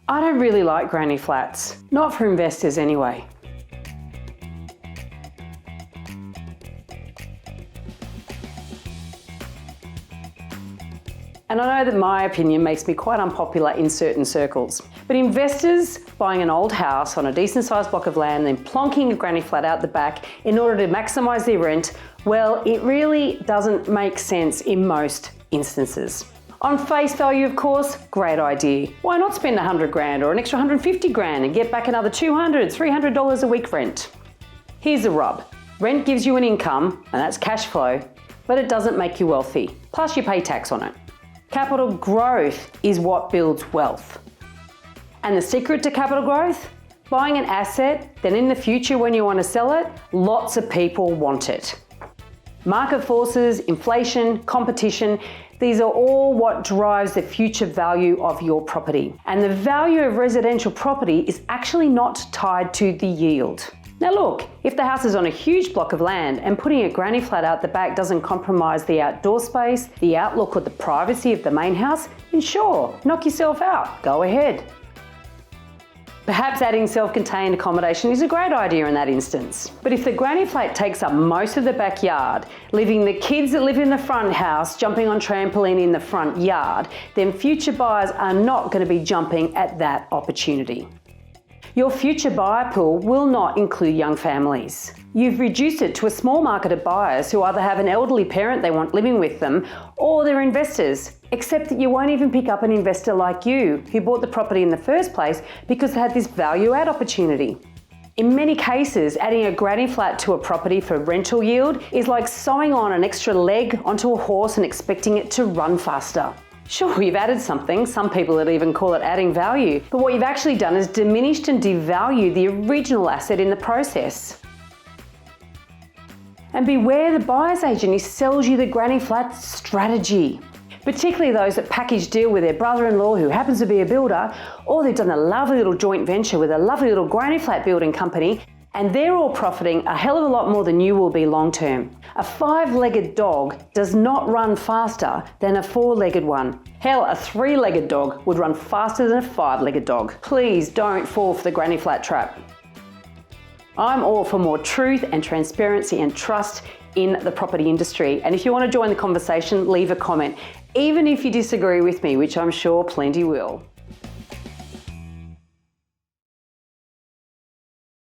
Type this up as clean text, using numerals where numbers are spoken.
I don't really like granny flats, not for investors anyway. And I know that my opinion makes me quite unpopular in certain circles, but investors buying an old house on a decent sized block of land, then plonking a granny flat out the back in order to maximise their rent, well, it really doesn't make sense in most instances. On face value, of course, great idea. Why not spend 100 grand or an extra 150 grand and get back another $200, $300 a week rent? Here's the rub. Rent gives you an income, and that's cash flow, but it doesn't make you wealthy. Plus you pay tax on it. Capital growth is what builds wealth. And the secret to capital growth? Buying an asset, then in the future when you want to sell it, lots of people want it. Market forces, inflation, competition, these are all what drives the future value of your property. And the value of residential property is actually not tied to the yield. Now look, if the house is on a huge block of land and putting a granny flat out the back doesn't compromise the outdoor space, the outlook or the privacy of the main house, then sure, knock yourself out, go ahead. Perhaps adding self-contained accommodation is a great idea in that instance. But if the granny flat takes up most of the backyard, leaving the kids that live in the front house jumping on trampoline in the front yard, then future buyers are not going to be jumping at that opportunity. Your future buyer pool will not include young families. You've reduced it to a small market of buyers who either have an elderly parent they want living with them or they're investors, except that you won't even pick up an investor like you who bought the property in the first place because they had this value add opportunity. In many cases, adding a granny flat to a property for rental yield is like sewing on an extra leg onto a horse and expecting it to run faster. Sure, you've added something, some people would even call it adding value, but what you've actually done is diminished and devalued the original asset in the process. And beware the buyer's agent who sells you the granny flat strategy. Particularly those that package deal with their brother-in-law who happens to be a builder, or they've done a lovely little joint venture with a lovely little granny flat building company, and they're all profiting a hell of a lot more than you will be long term. A 5-legged dog does not run faster than a 4-legged one. Hell, a 3-legged dog would run faster than a 5-legged dog. Please don't fall for the granny flat trap. I'm all for more truth and transparency and trust in the property industry. And if you want to join the conversation, leave a comment, even if you disagree with me, which I'm sure plenty will.